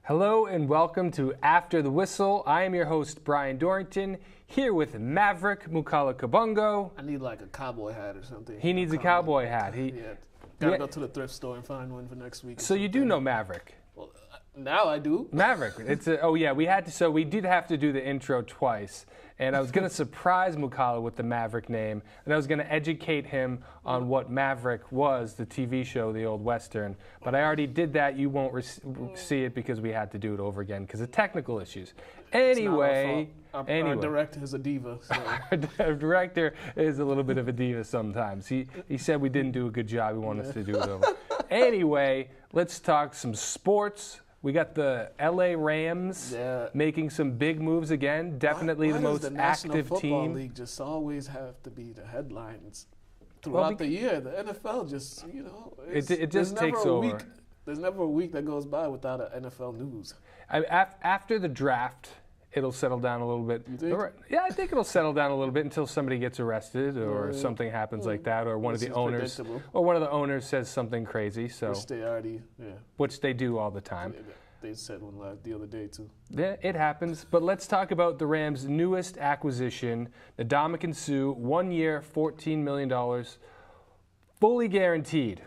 Hello and welcome to After the Whistle. I am your host, Brian Dorrington, here with Maverick Mukala Kabungo. I need like a cowboy hat or something. He needs a cowboy hat. Gotta go to the thrift store and find one for next week. So you do know Maverick? Well, now I do. Maverick. We did have to do the intro twice, and I was going to surprise Mukala with the Maverick name, and I was going to educate him on what Maverick was, the TV show, the old Western. But I already did that. You won't see it because we had to do it over again because of technical issues. Anyway. Our director is a diva. So. Our director is a little bit of a diva sometimes. He said we didn't do a good job. He wanted us to do it over. Anyway, let's talk some sports. We got the LA Rams making some big moves again. Definitely the most active team. Why does the National Football League just always have to be the headlines throughout the year? The NFL just, it just takes over. There's never a week that goes by without an NFL news. After the draft, it'll settle down a little bit. You think? Yeah, I think it'll settle down a little bit until somebody gets arrested or something happens like that, or one of the owners says something crazy. So which they do all the time. They said one the other day too. Yeah, it happens. But let's talk about the Rams' newest acquisition, Ndamukong Suh, 1 year, $14 million, fully guaranteed.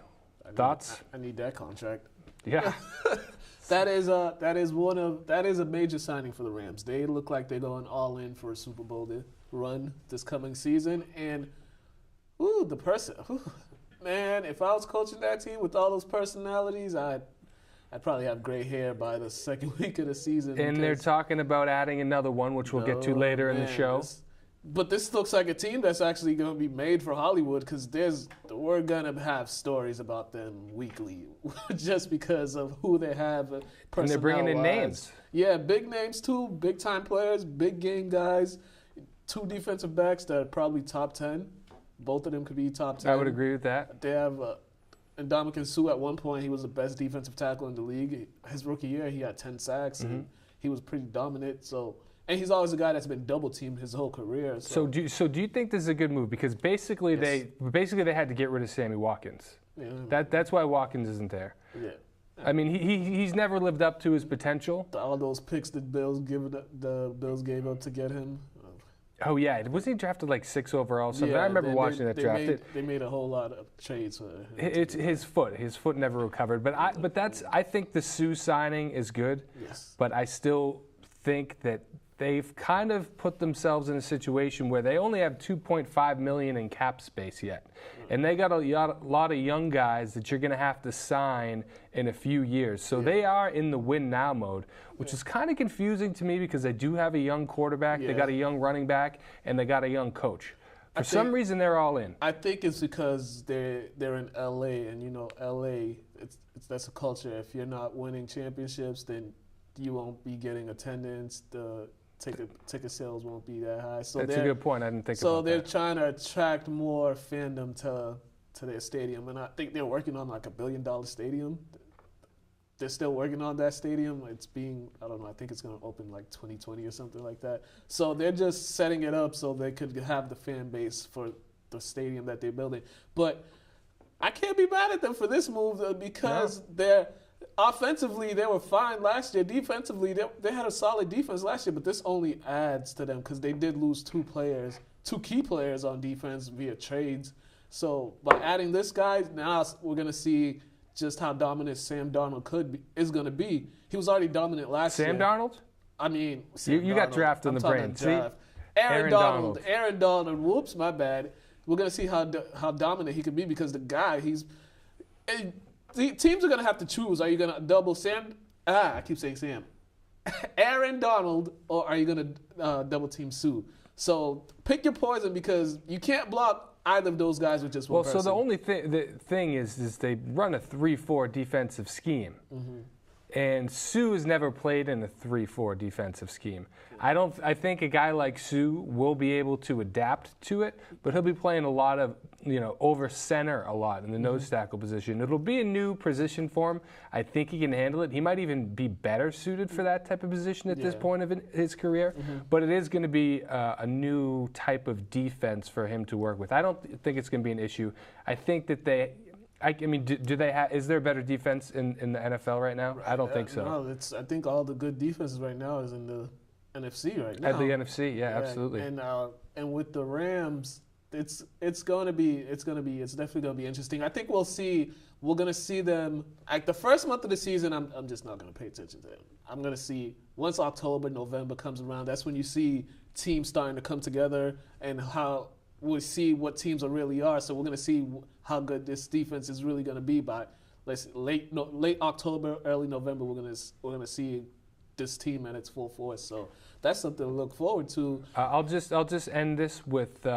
Thoughts? I need that contract. Yeah. That is a major signing for the Rams. They look like they're going all in for a Super Bowl run this coming season. And man, if I was coaching that team with all those personalities, I'd probably have gray hair by the second week of the season. And they're talking about adding another one, which we'll get to later in the show. But this looks like a team that's actually going to be made for Hollywood because we're going to have stories about them weekly just because of who they have. And they're bringing in names. Yeah, big names too, big-time players, big game guys, 2 defensive backs that are probably top 10. Both of them could be top 10. I would agree with that. They have Ndamukong Suh at one point. He was the best defensive tackle in the league. His rookie year, he had 10 sacks, and he was pretty dominant. And he's always a guy that's been double-teamed his whole career. So do you think this is a good move? Because basically they had to get rid of Sammy Watkins. Yeah. That's why Watkins isn't there. Yeah. I mean, he's never lived up to his potential. All those picks the Bills gave up to get him. Oh yeah, wasn't he drafted like 6 overall? So I remember watching that draft. They made a whole lot of trades for him. It's his foot. His foot never recovered. But I think the Suh signing is good. Yes. But I still think that they've kind of put themselves in a situation where they only have $2.5 million in cap space yet. And they got a lot of young guys that you're going to have to sign in a few years. So they are in the win now mode, which is kind of confusing to me because they do have a young quarterback, they got a young running back, and they got a young coach. For some reason, they're all in. I think it's because they're in LA, and LA, that's a culture. If you're not winning championships, then you won't be getting attendance. The ticket sales won't be that high. So that's a good point. I didn't think about that. So they're trying to attract more fandom to their stadium, and I think they're working on like $1 billion stadium. They're still working on that stadium. It's being, I don't know, I think it's going to open like 2020 or something like that. So they're just setting it up so they could have the fan base for the stadium that they're building. But I can't be mad at them for this move because they're offensively, they were fine last year. Defensively, they had a solid defense last year, but this only adds to them because they did lose 2 key players on defense via trades. So by adding this guy, now we're going to see just how dominant Sam Darnold is going to be. He was already dominant last year. Sam Darnold? I mean, you got drafted in the brain. See? Aaron Donald. Whoops, my bad. We're going to see how dominant he could be because the guy, the teams are going to have to choose. Are you going to double Sam? I keep saying Sam. Aaron Donald, or are you going to double team Suh? So pick your poison because you can't block either of those guys with just one person. So the only thing is they run a 3-4 defensive scheme. And Suh has never played in a 3-4 defensive scheme. I think a guy like Suh will be able to adapt to it, but he'll be playing a lot of, over center a lot in the nose tackle position. It'll be a new position for him. I think he can handle it. He might even be better suited for that type of position at this point of his career, but it is going to be a new type of defense for him to work with. I don't think it's going to be an issue. I think that I mean, do they have? Is there a better defense in the NFL right now? I don't think so. No, I think all the good defenses right now is in the NFC right now. At the NFC, yeah, absolutely. And with the Rams, it's definitely gonna be interesting. I think we're gonna see them like the first month of the season. I'm just not gonna pay attention to them. I'm gonna see once October, November comes around. That's when you see teams starting to come together and how we'll see what teams really are. So we're gonna see how good this defense is really gonna be by late October, early November. We're gonna see this team at its full force. So that's something to look forward to. I'll just end this with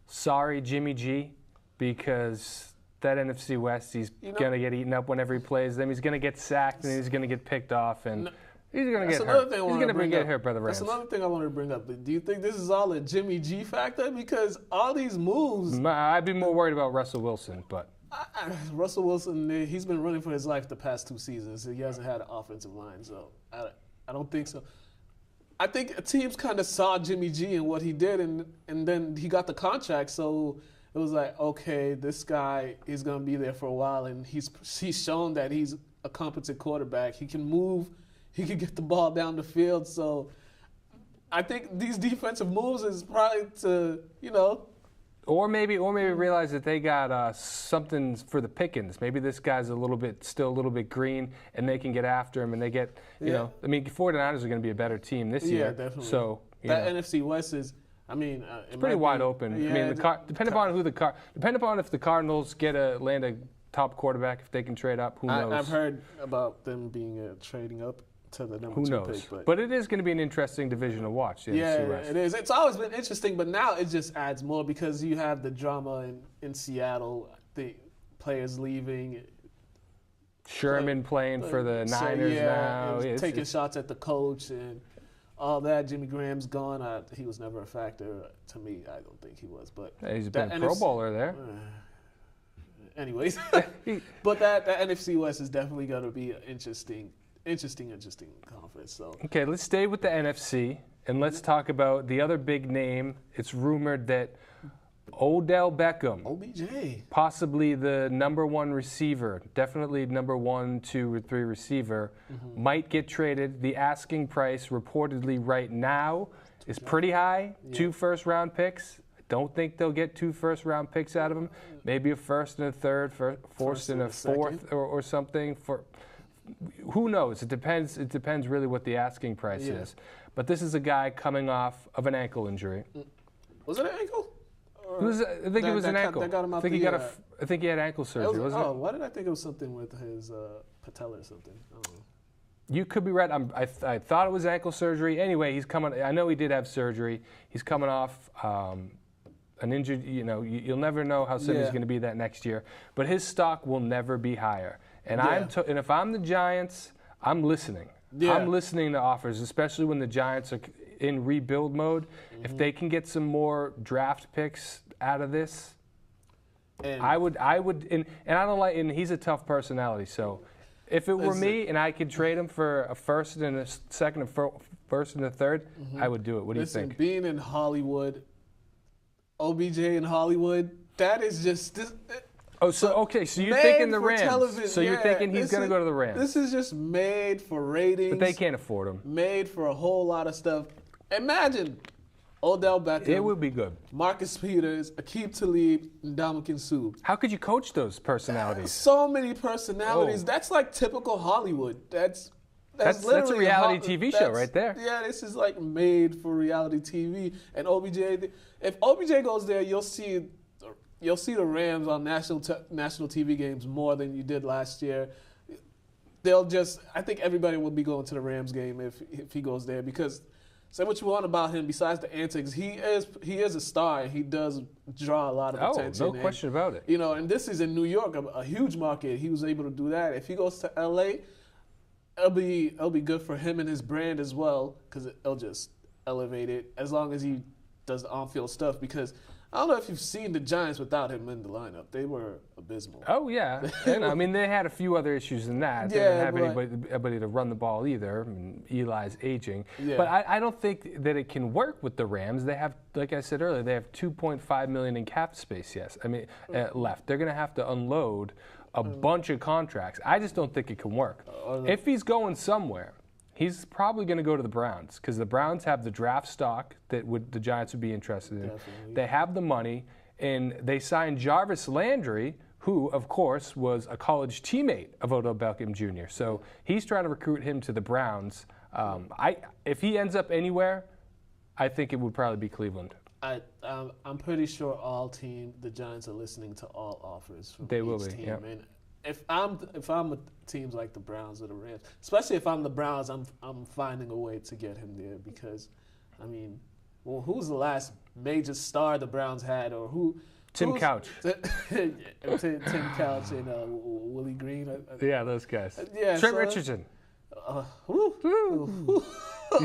sorry Jimmy G, because that NFC West, he's gonna get eaten up whenever he plays them. He's gonna get sacked and he's gonna get picked off and he's gonna get hurt. He's gonna get hurt by the Rams. That's another thing I wanted to bring up. Do you think this is all a Jimmy G factor? Because all these moves. I'd be more worried about Russell Wilson, but. Russell Wilson, he's been running for his life the past 2 seasons. He hasn't had an offensive line, so I don't think so. I think teams kind of saw Jimmy G and what he did, and then he got the contract, so it was like, okay, this guy is going to be there for a while, and he's shown that he's a competent quarterback. He can move. He can get the ball down the field. So I think these defensive moves is probably to, Or maybe realize that they got something for the pickings. Maybe this guy's still a little bit green, and they can get after him, and they get, I mean, 49ers are going to be a better team this year. Yeah, definitely. So that NFC West is, it's pretty wide open. Yeah, I mean, depending upon if the Cardinals land a top quarterback, if they can trade up, who knows? I've heard about them trading up to the number 2 pick. But it is going to be an interesting division to watch. Yeah, it is. It's always been interesting, but now it just adds more because you have the drama in Seattle, the players leaving. Sherman playing for the Niners now. Taking shots at the coach and all that. Jimmy Graham's gone. He was never a factor to me. I don't think he was. But he's been a Pro Bowler there. Anyways, but that NFC West is definitely going to be an interesting conference. So okay, let's stay with the NFC and let's talk about the other big name. It's rumored that Odell Beckham, OBJ, possibly the number 1 receiver, definitely number 1, 2, or 3 receiver, might get traded. The asking price reportedly right now is pretty high. 2 first-round picks. I don't think they'll get 2 first-round picks out of him. Maybe a first and a third, first and a fourth, or something for. Who knows? It depends. It depends really what the asking price is. But this is a guy coming off of an ankle injury. Was it an ankle? I think it was an ankle. That got him out I think he had ankle surgery. Wasn't it? Why did I think it was something with his patella or something? I don't know. You could be right. I thought it was ankle surgery. Anyway, he's coming. I know he did have surgery. He's coming off an injured. You'll never know how soon he's going to be that next year. But his stock will never be higher. And and if I'm the Giants, I'm listening. Yeah. I'm listening to offers, especially when the Giants are in rebuild mode. If they can get some more draft picks out of this, I would, and I don't like. And he's a tough personality, so if it were me and I could trade him for a first and a second, a first and a third, I would do it. What do you think? Being in Hollywood, OBJ in Hollywood, that is just. So you're thinking the Rams. Television. So you're thinking he's going to go to the Rams. This is just made for ratings. But they can't afford him. Made for a whole lot of stuff. Imagine Odell Beckham. It would be good. Marcus Peters, Aqib Talib, and Ndamukong Suh. How could you coach those personalities? So many personalities. That's like typical Hollywood. That's literally a reality TV show right there. Yeah, this is like made for reality TV. And OBJ, if OBJ goes there, you'll see the Rams on national TV games more than you did last year. I think everybody will be going to the Rams game if he goes there, because say what you want about him, besides the antics, he is a star. He does draw a lot of attention. No question about it. And this is in New York, a huge market. He was able to do that. If he goes to LA, it'll be good for him and his brand as well, because it'll just elevate it as long as he does the on-field stuff. Because I don't know if you've seen the Giants without him in the lineup. They were abysmal. Oh, yeah. And, I mean, they had a few other issues than that. They didn't have anybody to run the ball either. I mean, Eli's aging. Yeah. But I don't think that it can work with the Rams. They have, like I said earlier, they have $2.5 million in cap space, left. They're going to have to unload a bunch of contracts. I just don't think it can work. If he's going somewhere, he's probably going to go to the Browns because the Browns have the draft stock that the Giants would be interested in. Definitely. They have the money, and they signed Jarvis Landry, who, of course, was a college teammate of Odell Beckham Jr. So he's trying to recruit him to the Browns. If he ends up anywhere, I think it would probably be Cleveland. I'm pretty sure the Giants are listening to all offers from They each will be, team. yeah. And if I'm teams like the Browns or the Rams, especially if I'm the Browns, I'm finding a way to get him there because, I mean, well, who's the last major star the Browns had, or who? Tim Couch. Tim Couch and Willie Green. Yeah, those guys. Yeah, Trent Richardson. Woo.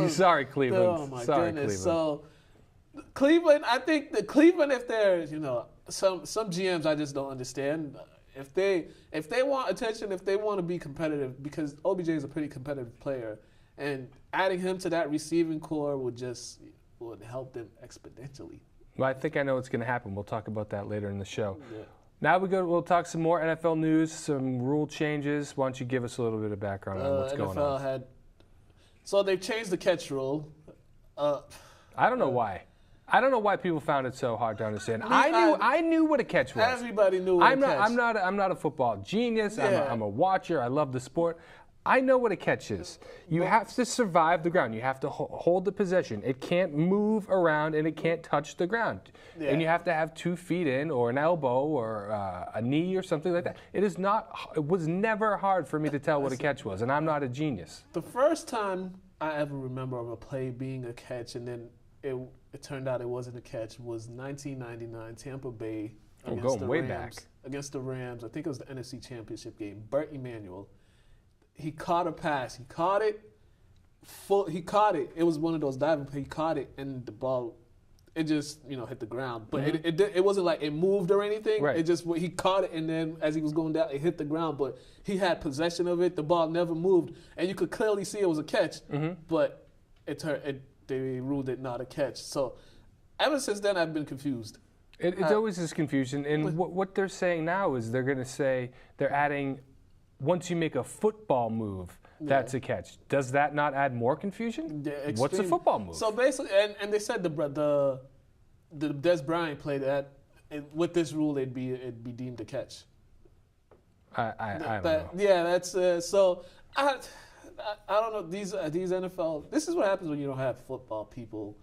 Sorry, Cleveland. Oh my Sorry, goodness. Cleveland. So Cleveland, I think the Cleveland, if they're, some GMs I just don't understand. If they want attention, if they want to be competitive, because OBJ is a pretty competitive player, and adding him to that receiving core would help them exponentially. Well, I think I know what's going to happen. We'll talk about that later in the show. Yeah. Now we'll talk some more NFL news, some rule changes. Why don't you give us a little bit of background on what's going on? So they've changed the catch rule. I don't know why. I don't know why people found it so hard to understand. I knew what a catch was. Everybody knew what a catch was. I'm not a football genius. Yeah. I'm a watcher. I love the sport. I know what a catch is. You have to survive the ground. You have to hold the possession. It can't move around and it can't touch the ground. Yeah. And you have to have 2 feet in, or an elbow, or a knee, or something like that. It was never hard for me to tell what a catch was, and I'm not a genius. The first time I ever remember of a play being a catch, and then it turned out it wasn't a catch, was 1999 Tampa Bay against the Rams. I think it was the NFC Championship game. Burt Emanuel. He caught a pass. He caught it. It was one of those diving plays. He caught it, and the ball, it just hit the ground. But it wasn't like it moved or anything. Right. It just he caught it, and then as he was going down, it hit the ground. But he had possession of it. The ball never moved, and you could clearly see it was a catch. But they ruled it not a catch. So ever since then, I've been confused. It's always this confusion. And what they're saying now is they're going to say they're adding, once you make a football move, that's a catch. Does that not add more confusion? Yeah, what's a football move? So basically, and they said the Des Bryant play that with this rule it'd be deemed a catch. I don't know. Yeah, that's so. I don't know these NFL. This is what happens when you don't have football people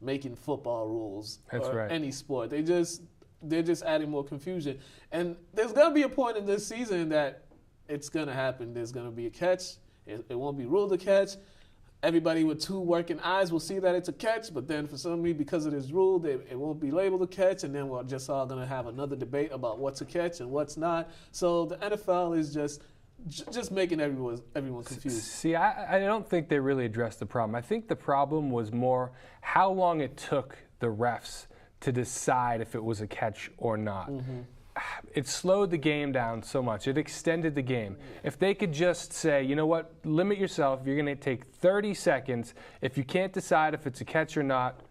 making football rules or any sport. They're just adding more confusion. And there's gonna be a point in this season that it's gonna happen. There's gonna be a catch. It won't be ruled a catch. Everybody with 2 working eyes will see that it's a catch, but then for some reason, because of this rule, it won't be labeled a catch, and then we're just all gonna have another debate about what's a catch and what's not. So the NFL is just making everyone confused. See, I don't think they really addressed the problem. I think the problem was more how long it took the refs to decide if it was a catch or not. It slowed the game down so much. It extended the game. If they could just say, you know what, limit yourself. You're going to take 30 seconds. If you can't decide if it's a catch or not,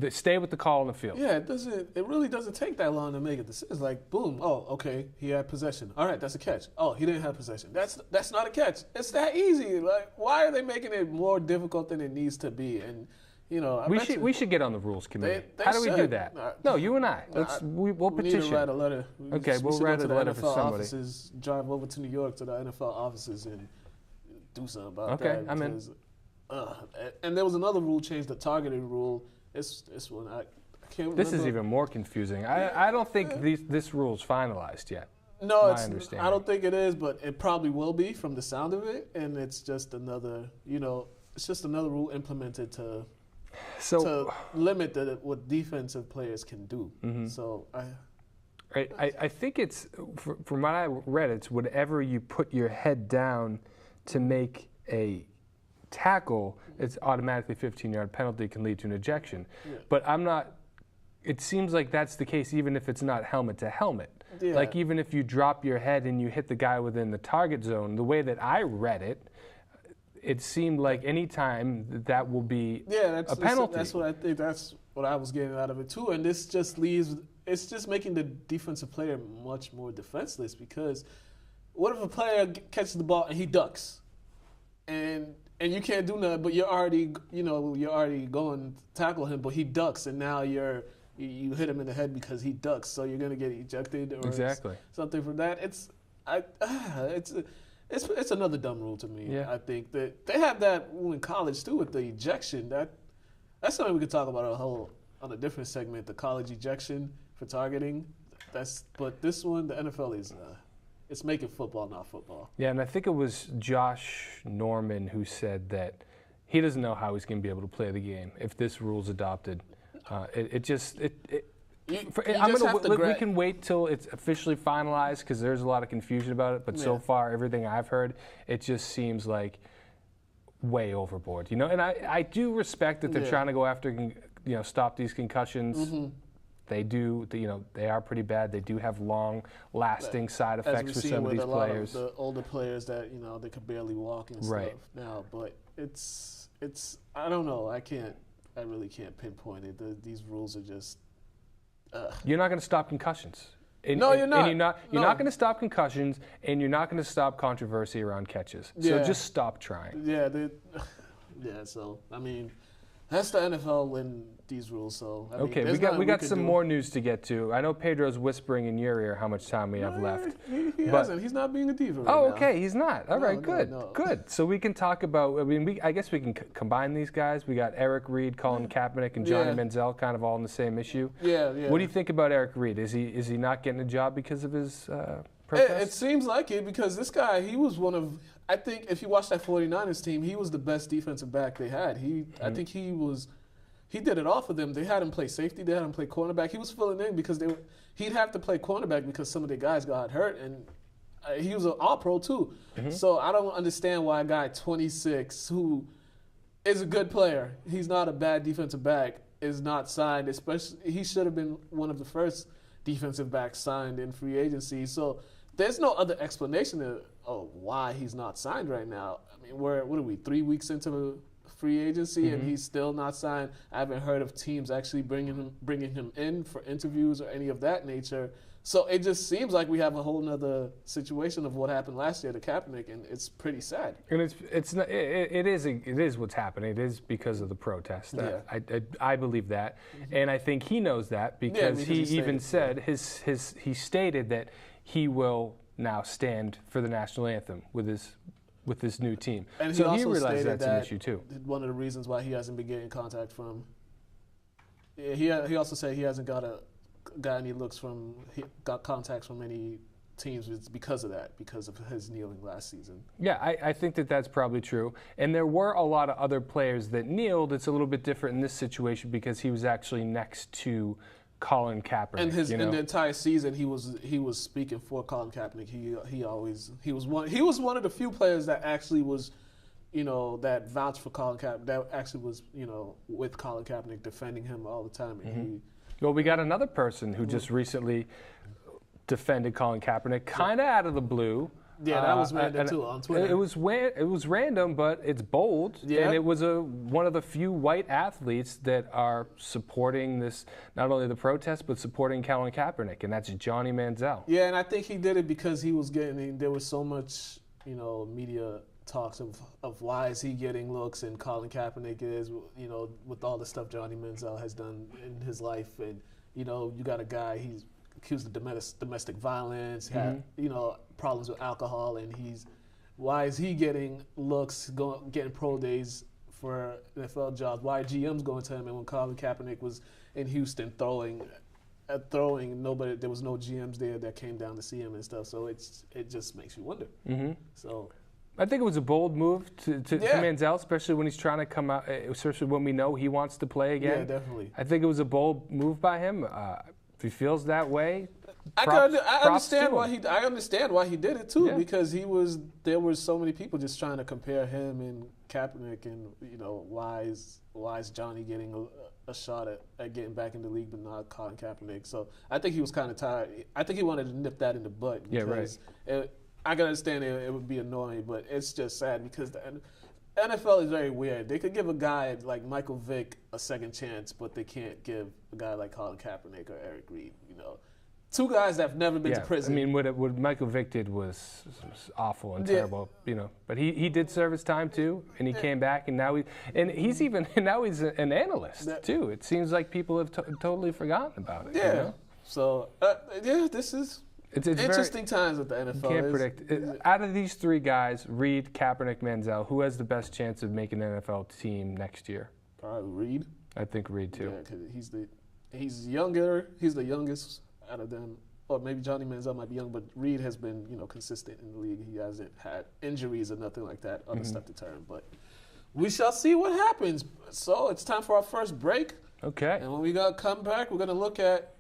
stay with the call on the field. Yeah, it really doesn't take that long to make a decision. It's like, boom, oh, okay, he had possession. All right, that's a catch. Oh, he didn't have possession. That's not a catch. It's that easy. Like, why are they making it more difficult than it needs to be? And we should get on the rules committee. How do we do that? No, you and I. We'll petition. We need to write a letter. We'll write a letter for somebody. Offices, drive over to New York to the NFL offices and do something about that. Okay, I'm in. And there was another rule change, the targeted rule. This one, I can't remember. This is even more confusing. I don't think this rule's finalized yet. No, I don't think it is, but it probably will be from the sound of it. And it's just another, rule implemented to limit what defensive players can do. So I think it's, from what I read, it's whenever you put your head down to make a tackle, it's automatically 15-yard penalty, can lead to an ejection. Yeah. But I'm not it seems like that's the case even if it's not helmet to helmet. Yeah. Like even if you drop your head and you hit the guy within the target zone, the way that I read it, it seemed like any time that will be a penalty. That's what I think. That's what I was getting out of it too. And this just leaves. It's just making the defensive player much more defenseless, because what if a player catches the ball and he ducks, and you can't do nothing, but you're already going to tackle him, but he ducks, and now you hit him in the head because he ducks, so you're gonna get ejected or something from that. It's another dumb rule to me. Yeah. I think that they have that rule in college too with the ejection. That's something we could talk about on a different segment. The college ejection for targeting. But this one, the NFL is it's making football not football. Yeah, and I think it was Josh Norman who said that he doesn't know how he's going to be able to play the game if this rule's adopted. We can wait till it's officially finalized because there's a lot of confusion about it. But so far, everything I've heard, it just seems like way overboard. And I do respect that they're trying to go after, stop these concussions. Mm-hmm. They do, they are pretty bad. They do have long-lasting side effects for some of these players. The older players that they could barely walk and stuff now. But it's I don't know. I really can't pinpoint it. These rules are just. You're not going to stop concussions. You're not. And you're not going to stop concussions, and you're not going to stop controversy around catches. So just stop trying. Yeah. So I mean, that's the NFL and these rules. So we got some more news to get to. I know Pedro's whispering in your ear how much time we have left. He hasn't. He's not being a diva right now. Okay, he's not. All right, good. So we can talk about. I guess we can combine these guys. We got Eric Reed, Colin Kaepernick, and Johnny Manziel, kind of all on the same issue. Yeah. What do you think about Eric Reed? Is he not getting a job because of his protest? It seems like it, because this guy, he was one of. I think if you watch that 49ers team, he was the best defensive back they had. I think he was. He did it all for them. They had him play safety. They had him play cornerback. He was filling in because he'd have to play cornerback because some of the guys got hurt, and he was an all-pro too. Mm-hmm. So I don't understand why a guy 26 who is a good player, he's not a bad defensive back, is not signed. Especially, he should have been one of the first defensive backs signed in free agency. So there's no other explanation of why he's not signed right now. I mean, what are we, 3 weeks into the free agency, and he's still not signed? I haven't heard of teams actually bringing him in for interviews or any of that nature. So it just seems like we have a whole nother situation of what happened last year to Kaepernick, and it's pretty sad. And it is what's happening. It is because of the protest. I believe that, and I think he knows that because he even said he stated that he will now stand for the national anthem with this new team. And so he realized that's an issue too. One of the reasons why he hasn't been getting contact from. He also said he hasn't got any got contacts from any teams. It's because of that, because of his kneeling last season. Yeah, I think that's probably true. And there were a lot of other players that kneeled. It's a little bit different in this situation because he was actually next to Colin Kaepernick. And in the entire season, he was speaking for Colin Kaepernick. He was one of the few players that actually was, that vouched for Colin Kaepernick. That actually was, with Colin Kaepernick, defending him all the time. And well, we got another person who just recently defended Colin Kaepernick, kind of out of the blue. Yeah, that was random too on Twitter. It was random, but it's bold, and it was one of the few white athletes that are supporting this, not only the protest, but supporting Colin Kaepernick, and that's Johnny Manziel. Yeah, and I think he did it because there was so much, media talks of why is he getting looks, and Colin Kaepernick is, with all the stuff Johnny Manziel has done in his life, and you got a guy, he's accused of domestic violence, had problems with alcohol, and why is he getting looks, getting pro days for NFL jobs? Why are GMs going to him? And when Colin Kaepernick was in Houston throwing, there was no GMs there that came down to see him and stuff. So it just makes you wonder. Mm-hmm. So I think it was a bold move to Manziel, especially when he's trying to come out, especially when we know he wants to play again. Yeah, definitely. I think it was a bold move by him. If he feels that way, I understand why he did it too, because there were so many people just trying to compare him Kaepernick and why is Johnny getting a shot at getting back in the league but not Colin Kaepernick? So I think he was kind of tired. I think he wanted to nip that in the bud. Because I can understand it would be annoying, but it's just sad because the NFL is very weird. They could give a guy like Michael Vick a second chance, but they can't give a guy like Colin Kaepernick or Eric Reed. Two guys that have never been to prison. I mean, what Michael Vick did was awful and terrible, But he did serve his time too, and he came back, and now he's an analyst too. It seems like people have totally forgotten about it. Yeah. So this is it's interesting times with the NFL. You can't predict. Out of these three guys, Reed, Kaepernick, Manziel, who has the best chance of making an NFL team next year? Probably Reed. I think Reed too. Yeah, because he's younger. He's the youngest out of them, or maybe Johnny Manziel might be young, but Reed has been, consistent in the league. He hasn't had injuries or nothing like that, other stuff to turn. But we shall see what happens. So it's time for our first break. Okay. And when we come back, we're going to look at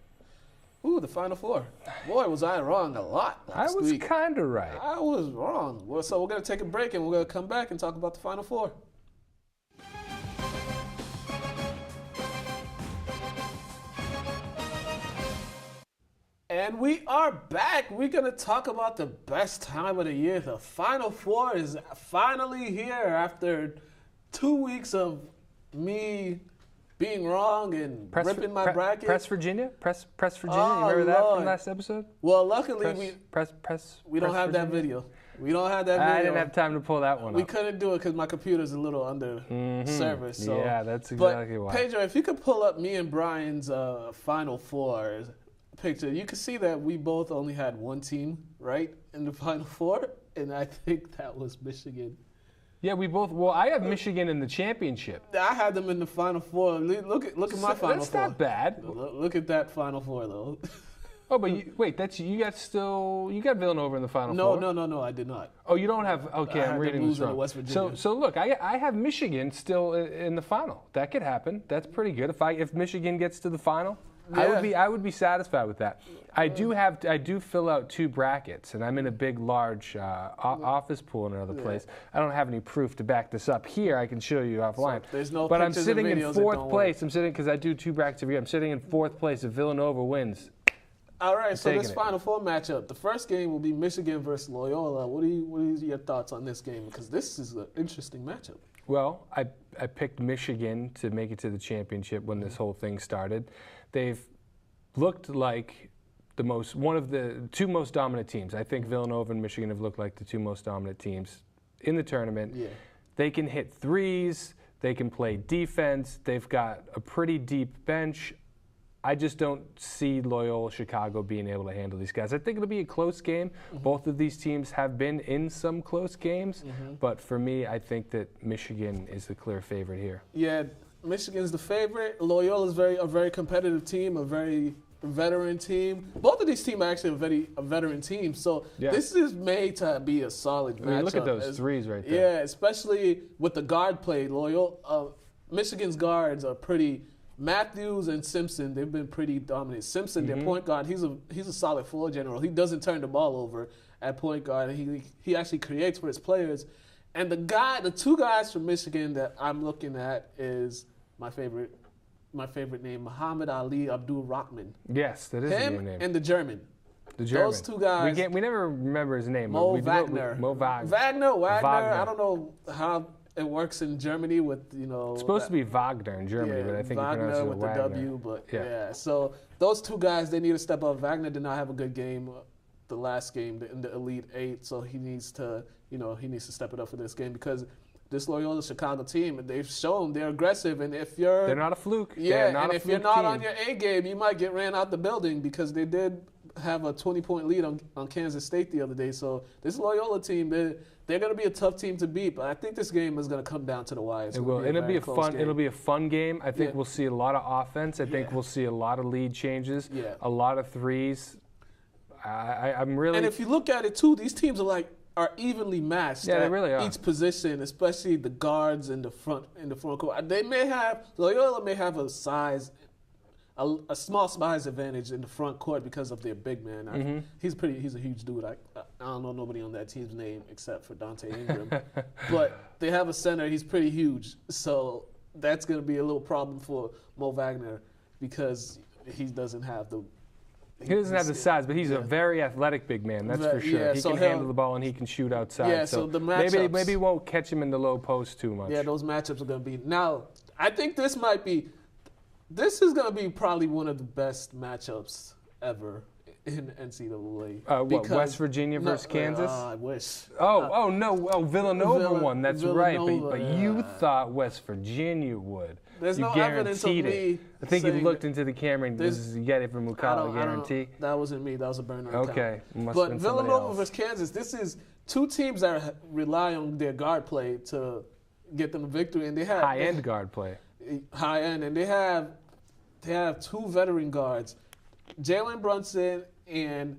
the Final Four. Boy, was I wrong a lot last week. I was kind of right. I was wrong. Well, so we're going to take a break, and we're going to come back and talk about the Final Four. And we are back. We're going to talk about the best time of the year. The Final Four is finally here after 2 weeks of me being wrong and ripping my bracket. Press Virginia? Press Virginia? You remember that from last episode? Well, luckily we don't have that video. We don't have that video. I didn't have time to pull that one We up. couldn't do it because my computer's a little under service. So. Yeah, that's exactly why. Pedro, if you could pull up me and Brian's Final Four picture, you can see that we both only had one team, right, in the Final Four, and I think that was Michigan. Yeah, we both. Well, I have Michigan in the championship. I had them in the Final Four. Look at my Final Four. That's not bad. Look at that Final Four, though. Oh, but you got Villanova in the Final Four. No, I did not. Oh, you don't have. Okay, I'm reading this wrong. West Virginia. So look, I have Michigan still in the final. That could happen. That's pretty good. If Michigan gets to the final. Yeah. I would be satisfied with that. I do fill out two brackets, and I'm in a big, large office pool in another place. I don't have any proof to back this up here. I can show you offline. So there's no but I'm pictures sitting and in videos fourth place. I'm sitting because I do two brackets every year. I'm sitting in fourth place if Villanova wins. All right, so this Final Four matchup, the first game will be Michigan versus Loyola. What are your thoughts on this game? Because this is an interesting matchup. Well, I picked Michigan to make it to the championship when this whole thing started. They've looked like one of the two most dominant teams. I think Villanova and Michigan have looked like the two most dominant teams in the tournament. Yeah. They can hit threes. They can play defense. They've got a pretty deep bench. I just don't see Loyola Chicago being able to handle these guys. I think it'll be a close game. Both of these teams have been in some close games, but for me, I think that Michigan is the clear favorite here. Yeah, Michigan's the favorite. Loyola is a very competitive team, a very veteran team. Both of these teams are actually a veteran team, so this is made to be a solid matchup. Look at those threes right there. Yeah, especially with the guard play. Michigan's guards are pretty. Matthews and Simpson, they've been pretty dominant. Simpson, their point guard, he's a solid floor general. He doesn't turn the ball over at point guard. He actually creates for his players. And the two guys from Michigan that I'm looking at is my favorite name, Muhammad Ali Abdul-Rahman. Yes, that is a good name. And the German. Those two guys. We never remember his name. Mo Wagner. Wagner. I don't know how it works in Germany with, It's supposed to be Wagner in Germany, but I think Wagner you pronounce it with Wagner. the W, but yeah. So those two guys, they need to step up. Wagner did not have a good game the last game in the Elite Eight, so he needs to step it up for this game because this Loyola Chicago team, they've shown they're aggressive, and they're not a fluke. Yeah, if you're not on your A game, you might get ran out the building because they did have a 20-point lead on Kansas State the other day. So this Loyola team, they're going to be a tough team to beat, but I think this game is going to come down to the wire. It will. It'll be a fun game. I think we'll see a lot of offense. I think we'll see a lot of lead changes, a lot of threes. I'm really. And if you look at it too, these teams are evenly matched. Yeah, they really are. Each position, especially the guards in the front court. Loyola may have a small size advantage in the front court because of their big man. He's a huge dude. I don't know nobody on that team's name except for Dante Ingram. But they have a center. He's pretty huge. So that's going to be a little problem for Mo Wagner because he doesn't have the... He doesn't have the size, but he's a very athletic big man, that's for sure. He can handle the ball and he can shoot outside. Yeah, so the matchups... Maybe he won't catch him in the low post too much. Yeah, those matchups are going to be... Now, I think this is going to be probably one of the best matchups ever in NCAA. What, West Virginia versus Kansas? I wish. Villanova won. That's right. Villanova, but you thought West Virginia would. There's you no evidence of me. I think you looked into the camera and you get it from Mukala guarantee. That wasn't me. That was a burner. Okay. But Villanova versus Kansas, this is two teams that rely on their guard play to get them a victory, and they have high-end guard play. High end, and they have two veteran guards, Jalen Brunson and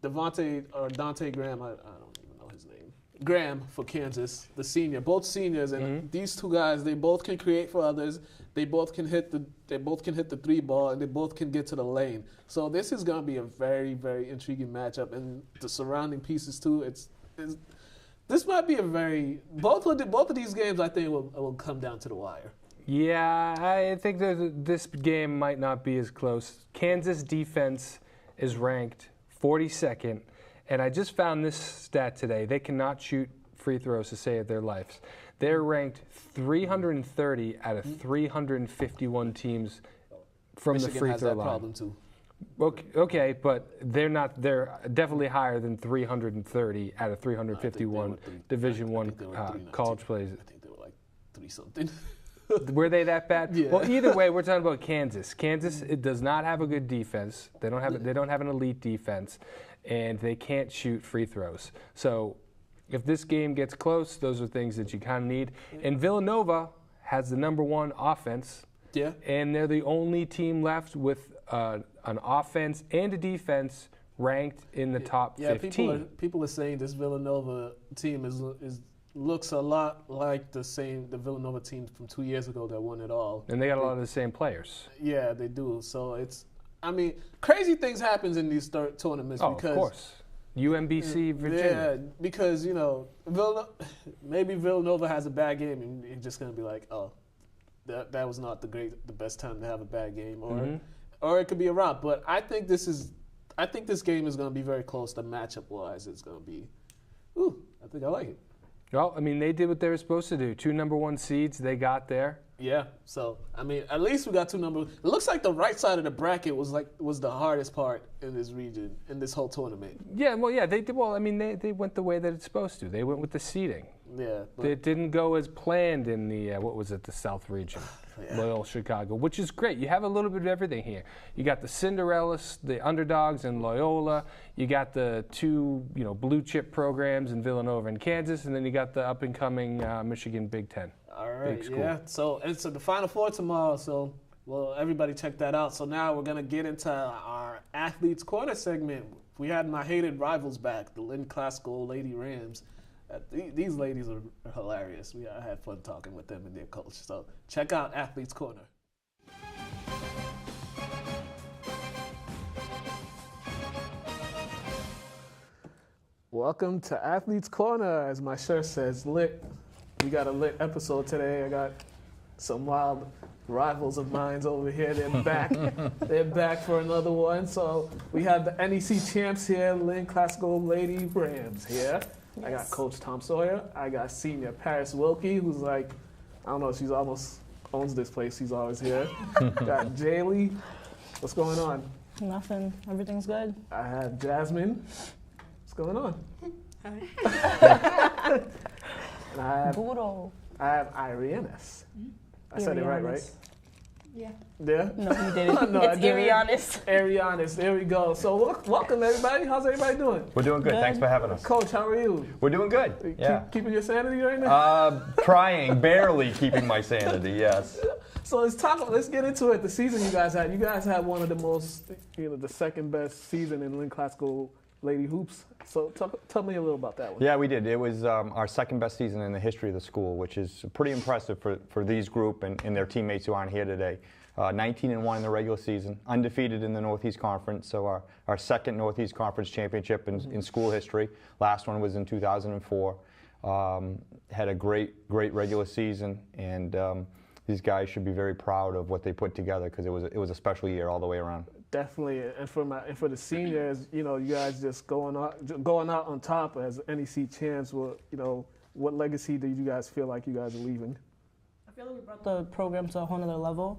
Dante Graham. I don't even know his name. Graham for Kansas, the senior, both seniors, and these two guys, they both can create for others. They both can hit the three ball, and they both can get to the lane. So this is going to be a very, very intriguing matchup, and the surrounding pieces too. This might be both of these games. I think will come down to the wire. Yeah, I think that this game might not be as close. Kansas defense is ranked 42nd, and I just found this stat today. They cannot shoot free throws to save their lives. They're ranked 330 out of 351 teams from Michigan the free has throw that line. Problem too. Okay, but they're not. They're definitely higher than 330 out of 351 Division I college players. I think they were like 3-something. Were they that bad? Yeah. Well, either way, we're talking about Kansas. Kansas, it does not have a good defense. They don't have an elite defense, and they can't shoot free throws. So, if this game gets close, those are things that you kind of need. And Villanova has the #1 offense. Yeah. And they're the only team left with an offense and a defense ranked in the top 15. People are saying this Villanova team looks a lot like the Villanova team from 2 years ago that won it all. And they got a lot of the same players. Yeah, they do. So crazy things happens in these tournaments. Oh, because, of course. UMBC, Virginia. Yeah, because, maybe Villanova has a bad game and you're just going to be like, oh, that was not the best time to have a bad game. Or it could be a rout. But I think this game is going to be very close. The matchup-wise, it's going to be, I think I like it. Well, they did what they were supposed to do. 2 #1 seeds, they got there. Yeah, so, at least we got 2 numbers. It looks like the right side of the bracket was the hardest part in this region, in this whole tournament. Yeah, they did. Well, they went the way that it's supposed to. They went with the seeding. Yeah. It didn't go as planned in the, the South region, Loyola Chicago, which is great. You have a little bit of everything here. You got the Cinderellas, the underdogs in Loyola. You got the 2, blue chip programs in Villanova and Kansas, and then you got the up-and-coming Michigan Big Ten. All right, yeah. So the Final Four tomorrow, so everybody check that out. So now we're going to get into our Athletes Corner segment. We had my hated rivals back, the Lynn Classical Lady Rams. These ladies are hilarious. I had fun talking with them and their coach. So check out Athletes Corner. Welcome to Athletes Corner, as my shirt says, lit. We got a lit episode today. I got some wild rivals of mine over here. They're back. They're back for another one. So we have the NEC champs here, Lynn Classical Lady Rams here. Yes. I got Coach Tom Sawyer. I got Senior Paris Wilkey, who's like, I don't know, she's almost owns this place. She's always here. Got Jeylly. What's going on? Nothing. Everything's good. I have Jazzmine. What's going on? Hi. And I have Irianis. I said it right? Yeah. Yeah? No, you didn't. No, it's Irianis. Irianis. There we go. So welcome, everybody. How's everybody doing? We're doing good. Thanks for having us. Coach, how are you? We're doing good. Yeah. Keeping your sanity right now? Trying, barely keeping my sanity, yes. So let's get into it. The season you guys had. You guys had one of the most, the second best season in Lynn Classical Lady Hoops. So tell me a little about that one. Yeah, we did. It was our second best season in the history of the school, which is pretty impressive for these group and their teammates who aren't here today. 19-1 in the regular season, undefeated in the Northeast Conference, so our second Northeast Conference championship in school history. Last one was in 2004. Had a great regular season, and these guys should be very proud of what they put together because it was a special year all the way around. Definitely, and for the seniors, you know, you guys just going out on top as NEC champs. What legacy do you guys feel like you guys are leaving? I feel like we brought the program to a whole nother level.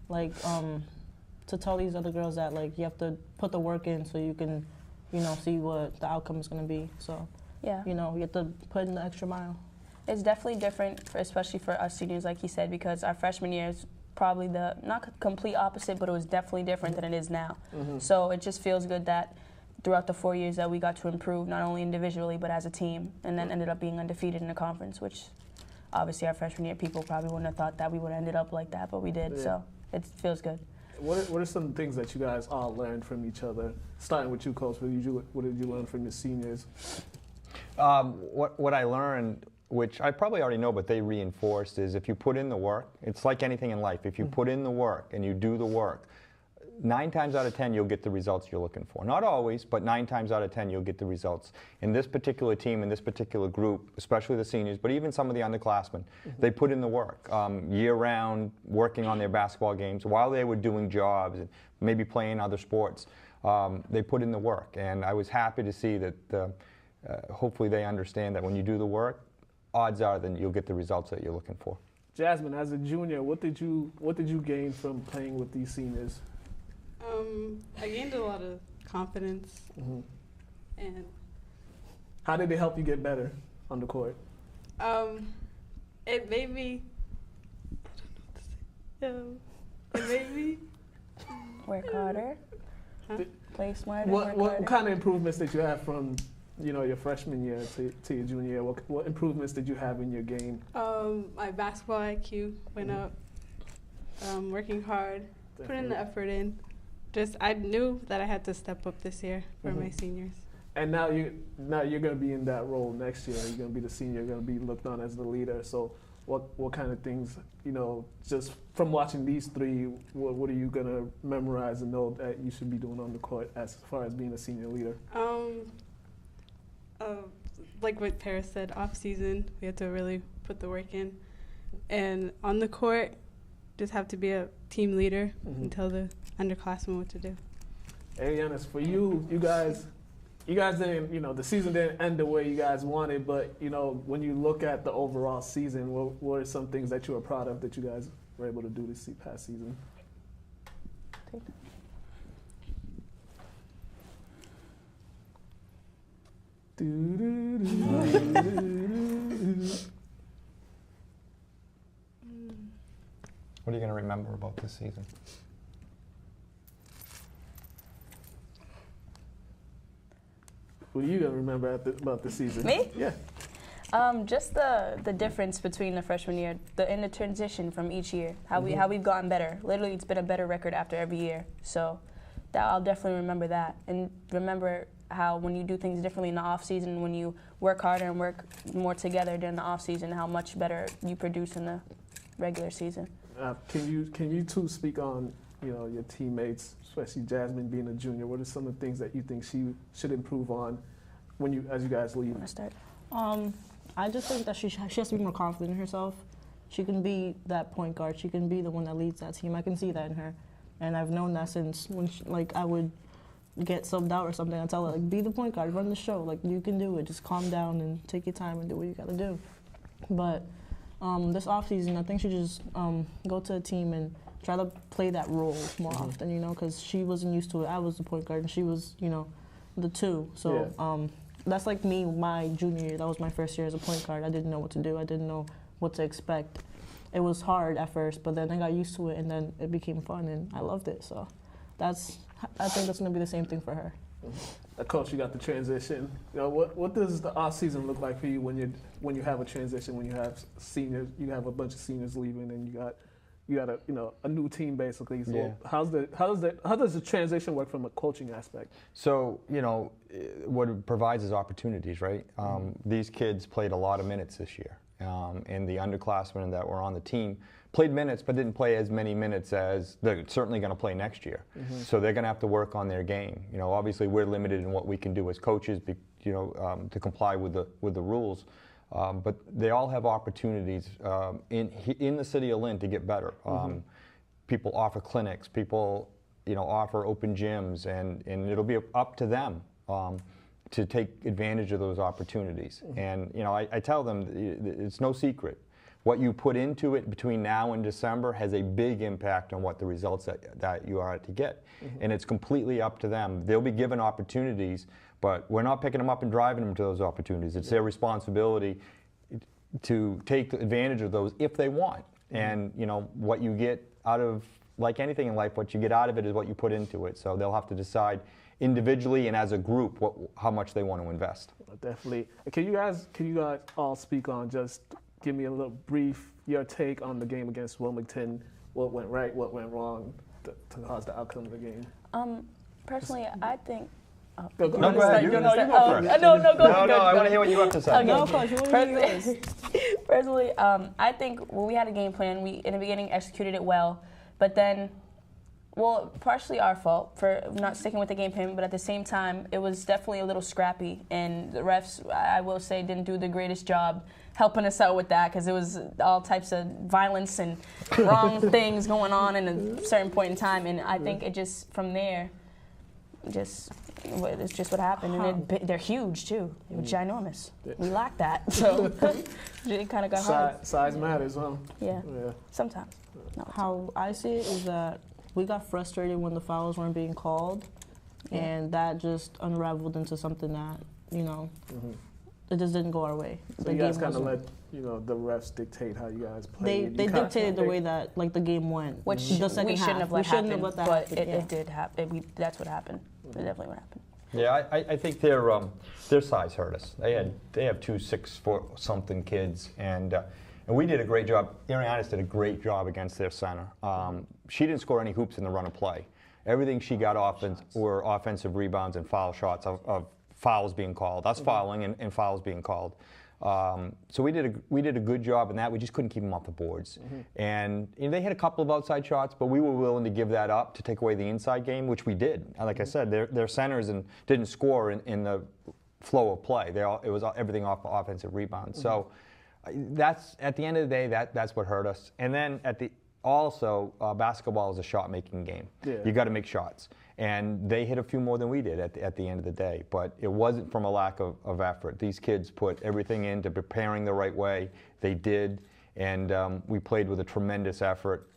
Like, to tell these other girls that, like, you have to put the work in so you can, you know, see what the outcome is going to be. So, yeah, you know, you have to put in the extra mile. It's definitely different, especially for us seniors, like he said, because our freshman year is probably the, not complete opposite, but it was definitely different than it is now. So it just feels good that throughout the 4 years that we got to improve, not only individually, but as a team, and then ended up being undefeated in the conference, which obviously our freshman year people probably wouldn't have thought that we would have ended up like that, but we did, so it feels good. What are some things that you guys all learned from each other? Starting with you, Coach, what did you learn from your seniors? What I learned, which I probably already know, but they reinforced, is if you put in the work, it's like anything in life. If you put in the work and you do the work, 9 times out of 10 you'll get the results you're looking for. Not always, but 9 times out of 10 you'll get the results. In this particular team, in this particular group, especially the seniors, but even some of the underclassmen, they put in the work year-round, working on their basketball games while they were doing jobs and maybe playing other sports. They put in the work, and I was happy to see that hopefully they understand that when you do the work, odds are that you'll get the results that you're looking for. Jazzmine, as a junior, what did you gain from playing with these seniors? I gained a lot of confidence, and how did it help you get better on the court? It made me. I don't know what to say. It made me Work harder, play smarter. What kind of improvements did you have from, you know, your freshman year to your junior year? What improvements did you have in your game? My basketball IQ went up. Working hard, putting the effort in. I knew that I had to step up this year for my seniors. And now you're going to be in that role next year. You're going to be the senior. You're going to be looked on as the leader. So what kind of things, you know, just from watching these three, what are you going to memorize and know that you should be doing on the court as far as being a senior leader? Like what Paris said, off season, we have to really put the work in. And on the court, just have to be a team leader and tell the underclassmen what to do. Irianis, for you guys didn't, you know, the season didn't end the way you guys wanted, but, you know, when you look at the overall season, what are some things that you are proud of that you guys were able to do this past season? What are you going to remember about this season? What are you going to remember about the season? Me? Yeah. Just the difference between the freshman year, and the transition from each year, how we've gotten better. Literally, it's been a better record after every year. So I'll definitely remember that, and remember how when you do things differently in the off season, when you work harder and work more together during the off season, how much better you produce in the regular season. Can you two speak on, you know, your teammates, especially Jazzmine being a junior? What are some of the things that you think she should improve on as you guys leave? Want to start? I just think that she has to be more confident in herself. She can be that point guard. She can be the one that leads that team. I can see that in her, and I've known that since when I would get subbed out or something. I tell her, like, be the point guard, run the show. Like, you can do it. Just calm down and take your time and do what you got to do. But this offseason, I think she just go to a team and try to play that role more often, you know, because she wasn't used to it. I was the point guard and she was, you know, the two. So that's like me, my junior year. That was my first year as a point guard. I didn't know what to do. I didn't know what to expect. It was hard at first, but then I got used to it, and then it became fun, and I loved it. So I think that's going to be the same thing for her. Coach, you got the transition. You know, what does the off season look like for you when you have a transition, when you have seniors, you have a bunch of seniors leaving, and you got a new team basically. So how does the transition work from a coaching aspect? So, you know, what it provides is opportunities, right? These kids played a lot of minutes this year, and the underclassmen that were on the team played minutes, but didn't play as many minutes as they're certainly going to play next year. So they're going to have to work on their game. You know, obviously we're limited in what we can do as coaches, to comply with the rules. But they all have opportunities in the city of Lynn to get better. People offer clinics, people offer open gyms, and it'll be up to them to take advantage of those opportunities. And I tell them it's no secret. What you put into it between now and December has a big impact on what the results that you are to get. And it's completely up to them. They'll be given opportunities, but we're not picking them up and driving them to those opportunities. It's their responsibility to take advantage of those if they want. And what you get out of, like anything in life, what you get out of it is what you put into it. So they'll have to decide individually and as a group how much they want to invest. Definitely. Can you guys all speak on, just give me a little brief, your take on the game against Wilmington, what went right, what went wrong to cause the outcome of the game? Personally, I think. Go ahead. You go first. No, go ahead. I want to hear what you have to say. Okay. No, Coach, you want to hear yours? Personally, I think when we had a game plan, we in the beginning executed it well, but then, partially our fault for not sticking with the game plan, but at the same time, it was definitely a little scrappy, and the refs, I will say, didn't do the greatest job helping us out with that, because it was all types of violence and wrong things going on in a certain point in time, and I think it just, from there, it's just what happened, and they're huge too. They were ginormous. We lacked that, so it kind of got hard. Size matters, huh? Yeah. Sometimes. How I see it is that we got frustrated when the fouls weren't being called, and that just unraveled into something that it just didn't go our way. So you guys kind of let the refs dictate how you guys played. They dictated the way that the game went, which the second we shouldn't half. have let happen, let that but happen. it did happen. That's what happened. It definitely what happened. Yeah, I think their size hurt us. They have 2 6-foot-something kids, and we did a great job. Irianis did a great job against their center. She didn't score any hoops in the run of play. Everything she got were offensive rebounds and foul shots of fouls being called, us fouling and fouls being called. So we did a good job in that. We just couldn't keep them off the boards. And they hit a couple of outside shots, but we were willing to give that up to take away the inside game, which we did. Like I said, their centers didn't score in the flow of play. It was everything off offensive rebounds. So that's, at the end of the day, that's what hurt us. And then basketball is a shot-making game. You got to make shots. And they hit a few more than we did at the end of the day. But it wasn't from a lack of effort. These kids put everything into preparing the right way. They did. And we played with a tremendous effort.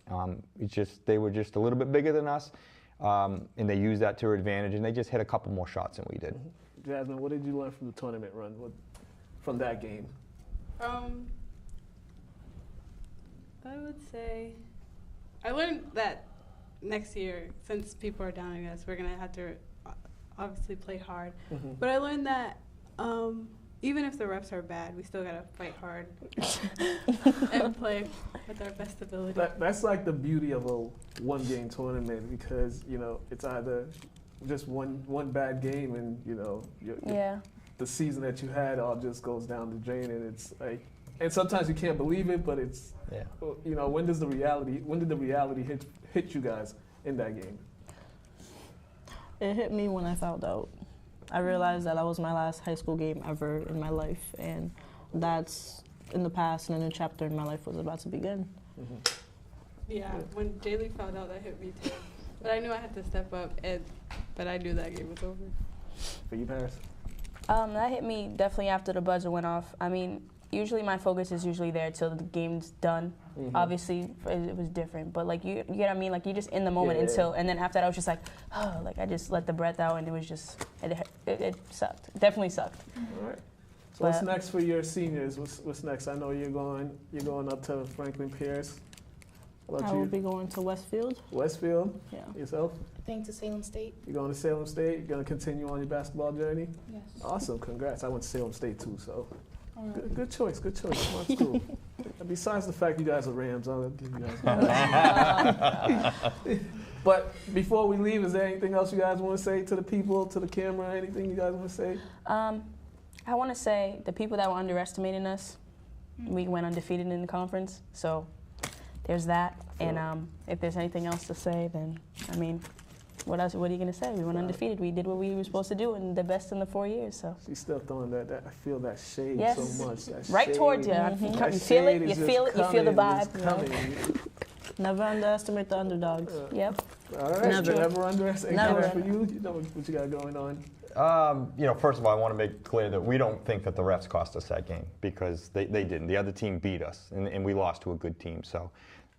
They were just a little bit bigger than us. And they used that to their advantage. And they just hit a couple more shots than we did. Jazzmine, what did you learn from the tournament run, from that game? I would say I learned that next year, since people are downing us, we're going to have to obviously play hard. But I learned that even if the refs are bad, we still got to fight hard and play with our best ability. That's like the beauty of a one-game tournament, because, it's either just one bad game and, the season that you had all just goes down the drain, and it's like, and sometimes you can't believe it, but it's, when did the reality hit you guys in that game? It hit me when I found out. I realized that was my last high school game ever in my life, and that's in the past, and a new chapter in my life was about to begin. Yeah, when Jeylly found out, that hit me too. But I knew I had to step up, but I knew that game was over. For you, Paris? That hit me definitely after the buzzer went off. I mean, usually my focus is usually there till the game's done. Obviously, it was different, but like you get what I mean. Like you just in the moment and then after that I was just like, I just let the breath out, and it was just it sucked. It definitely sucked. All right. So what's next for your seniors? What's next? I know you're going up to Franklin Pierce. I will be going to Westfield. Westfield? Yeah. Yourself? I think to Salem State. You're going to Salem State? You're going to continue on your basketball journey? Yes. Awesome. Congrats. I went to Salem State too, so good choice. Smart school. Besides the fact you guys are Rams, I'll give you guys. But before we leave, is there anything else you guys want to say to the people, to the camera, anything you guys want to say? I want to say the people that were underestimating us, We went undefeated in the conference, so there's that. And if there's anything else to say, then, I mean, what else? What are you going to say? We went undefeated. We did what we were supposed to do, and the best in the 4 years. So She's still throwing that. I feel that shade yes. so much. That right shade, towards you. You feel it. You feel it. You feel the vibe. You know? Never underestimate the underdogs. Yep. All right. Never underestimate. Never. For you, you know what you got going on. First of all, I want to make clear that we don't think that the refs cost us that game because they didn't. The other team beat us, and we lost to a good team. So,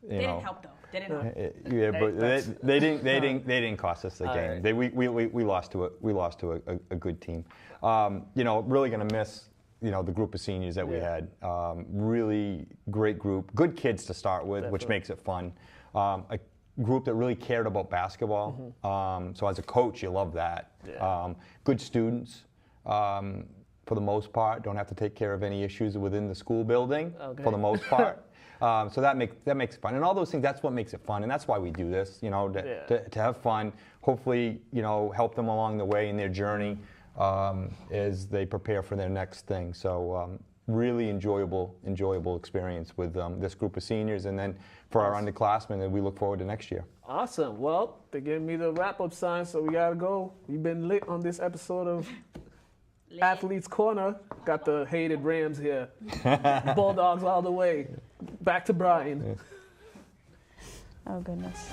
They didn't help though. They didn't help. Yeah, but they didn't cost us the game. Right. We lost to a good team. Really going to miss the group of seniors that we had. Really great group, good kids to start with, which makes it fun. A group that really cared about basketball. So as a coach, you love that. Yeah. Good students. For the most part, don't have to take care of any issues within the school building. For the most part. So that makes it fun, and all those things. That's what makes it fun, and that's why we do this. To have fun. Hopefully, help them along the way in their journey as they prepare for their next thing. So really enjoyable experience with this group of seniors, and then for our underclassmen, and we look forward to next year. Awesome. Well, they're giving me the wrap-up sign, so we gotta go. We've been lit on this episode of Athletes Corner. Got the hated Rams here. Bulldogs all the way. Back to Brian. Oh, goodness.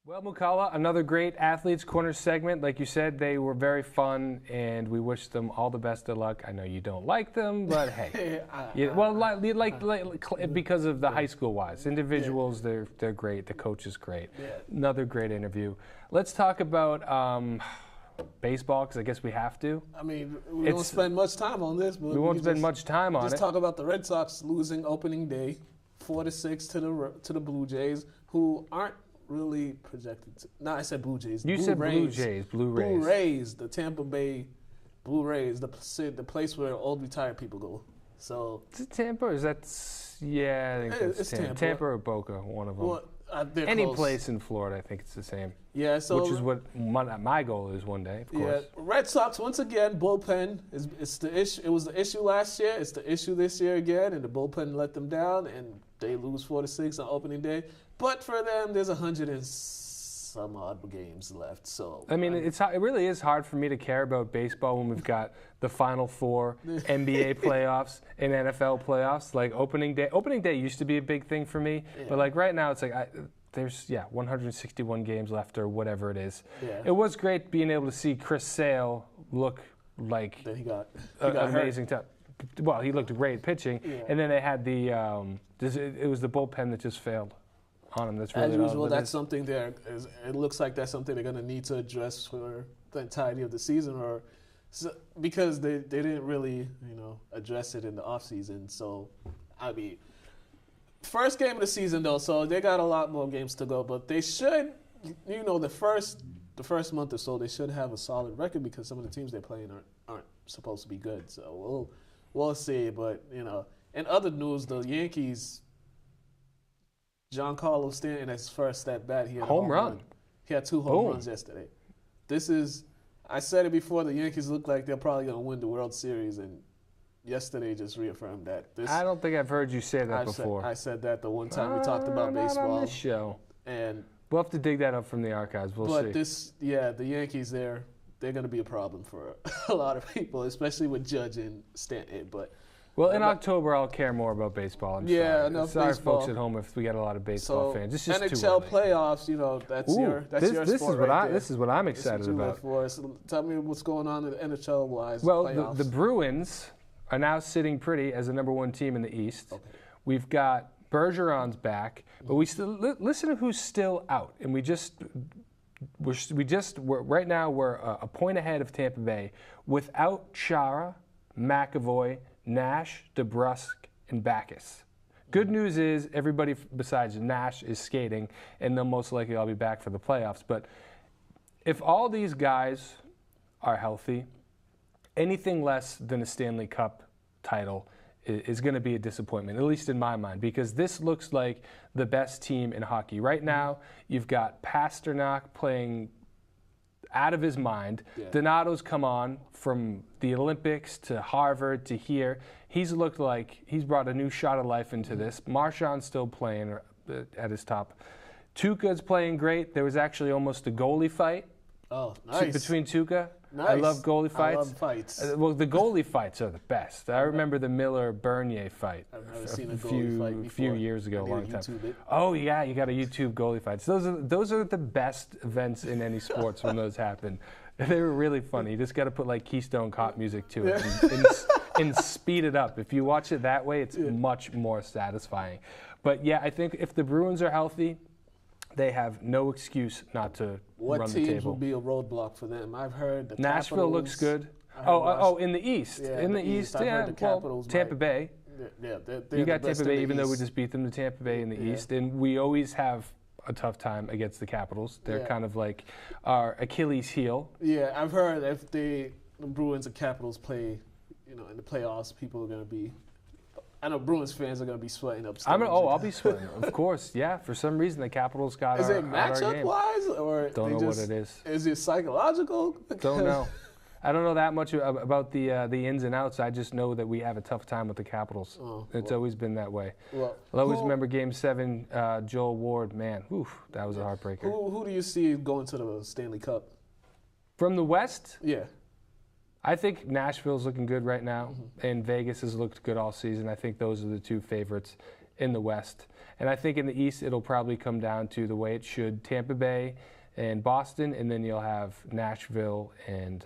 Well, Mukala, another great Athletes Corner segment. Like you said, they were very fun, and we wish them all the best of luck. I know you don't like them, but hey. Because of the high school-wise. Individuals, they're great. The coach is great. Yeah. Another great interview. Let's talk about baseball, because I guess we have to. I mean, we won't spend much time on this. But we won't spend much time on it. Just talk about the Red Sox losing opening day, 4-6 to the Blue Jays, who aren't really projected to. No, I said Blue Jays. You said Blue Jays. Blue Rays. Blue Rays, the Tampa Bay Blue Rays, the place where old retired people go. So is it Tampa or is that? Yeah, I think it's Tampa. Tampa or Boca, one of them. Well, any close. Place in Florida, I think it's the same. Yeah, so which is what my goal is one day, of course. Yeah, Red Sox once again bullpen it's the issue. It was the issue last year. It's the issue this year again, and the bullpen let them down, and they lose 4-6 on opening day. But for them, there's 100 and some odd games left. So I mean, it really is hard for me to care about baseball when we've got the Final Four, NBA playoffs, and NFL playoffs. Like opening day. Opening day used to be a big thing for me, but like right now, it's like there's 161 games left or whatever it is. Yeah. It was great being able to see Chris Sale look like he got amazing time. Well, he looked great pitching, and then they had the it was the bullpen that just failed on him. That's really as usual. That's something it looks like that's something they're going to need to address for the entirety of the season, because they didn't really address it in the off season. So I mean, first game of the season though, so they got a lot more games to go. But they should, the first month or so, they should have a solid record because some of the teams they're playing aren't supposed to be good. So we'll see. But in other news, the Yankees. Giancarlo Stanton, his first at bat, he had a home run. He had 2 home runs yesterday. I said it before, the Yankees look like they're probably going to win the World Series, and yesterday just reaffirmed that. I don't think I've heard you say that before. I said that the one time we talked about baseball. Not on this show. And we'll have to dig that up from the archives. We'll see. But the Yankees, they're going to be a problem for a lot of people, especially with Judge and Stanton. Well, in October, I'll care more about baseball. I'm sorry. Enough sorry, baseball. Folks at home, if we got a lot of baseball fans. It's just NHL too playoffs, that's your sport right there. This is what I'm excited about. So tell me what's going on in the NHL-wise. Well, the Bruins are now sitting pretty as the number 1 team in the East. Okay. We've got Bergeron's back, but we still listen to who's still out, and right now we're a point ahead of Tampa Bay without Chara, McAvoy, Nash, DeBrusk, and Backus. Good news is everybody besides Nash is skating, and they'll most likely all be back for the playoffs. But if all these guys are healthy, anything less than a Stanley Cup title is going to be a disappointment, at least in my mind, because this looks like the best team in hockey. Right now, you've got Pasternak playing out of his mind. Yeah. Donato's come on from the Olympics to Harvard to here. He's looked like he's brought a new shot of life into this. Marshawn's still playing at his top. Tuca's playing great. There was actually almost a goalie fight between Tuca. Nice. I love goalie fights. I love fights. Well, the goalie fights are the best. I remember the Miller-Bernier fight. I've never seen a goalie fight before. Few years ago, a long time. YouTube it. Oh yeah, you got to YouTube goalie fights. Those are the best events in any sports when those happen. They were really funny. You just got to put like Keystone Cop music to it and speed it up. If you watch it that way, it's much more satisfying. But yeah, I think if the Bruins are healthy, they have no excuse not to run the table. What teams will be a roadblock for them? I've heard the Nashville Capitals, looks good. In the East. Yeah, in the East, I've yeah. heard the Capitals Tampa Bay. Yeah, they're You got the best Tampa in Bay, the even though we East. just beat them to Tampa Bay in the East. And we always have a tough time against the Capitals. They're kind of like our Achilles heel. Yeah, I've heard if the Bruins and Capitals play, in the playoffs, people are going to be. I know Bruins fans are going to be sweating up. I'll be sweating, of course. Yeah, for some reason the Capitals got Is our, it out our game. matchup-wise? Or Don't know what it is. Is it psychological? Don't know. I don't know that much about the ins and outs. I just know that we have a tough time with the Capitals. It's always been that way. Well, I'll always remember Game 7, Joel Ward. Man, that was a heartbreaker. Who do you see going to the Stanley Cup? From the West? Yeah. I think Nashville's looking good right now, and Vegas has looked good all season. I think those are the two favorites in the West. And I think in the East, it'll probably come down to the way it should, Tampa Bay and Boston, and then you'll have Nashville and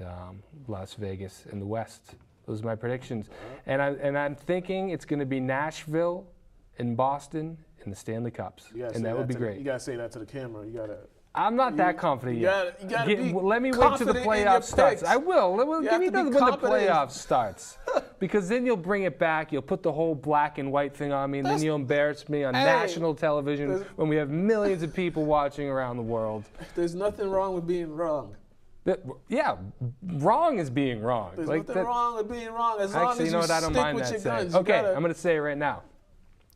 Las Vegas in the West. Those are my predictions. And I'm thinking it's going to be Nashville and Boston in the Stanley Cups, and that would be great. You got to say that to the camera. You got to. I'm not that confident yet. You gotta be let me wait till the playoff starts. I will. Give me when the playoff starts. Because then you'll bring it back. You'll put the whole black and white thing on me, and then you'll embarrass me on national television when we have millions of people watching around the world. There's nothing wrong with being wrong. Wrong is being wrong. There's nothing wrong with being wrong as long as you stick with your guns. Okay, I'm going to say it right now.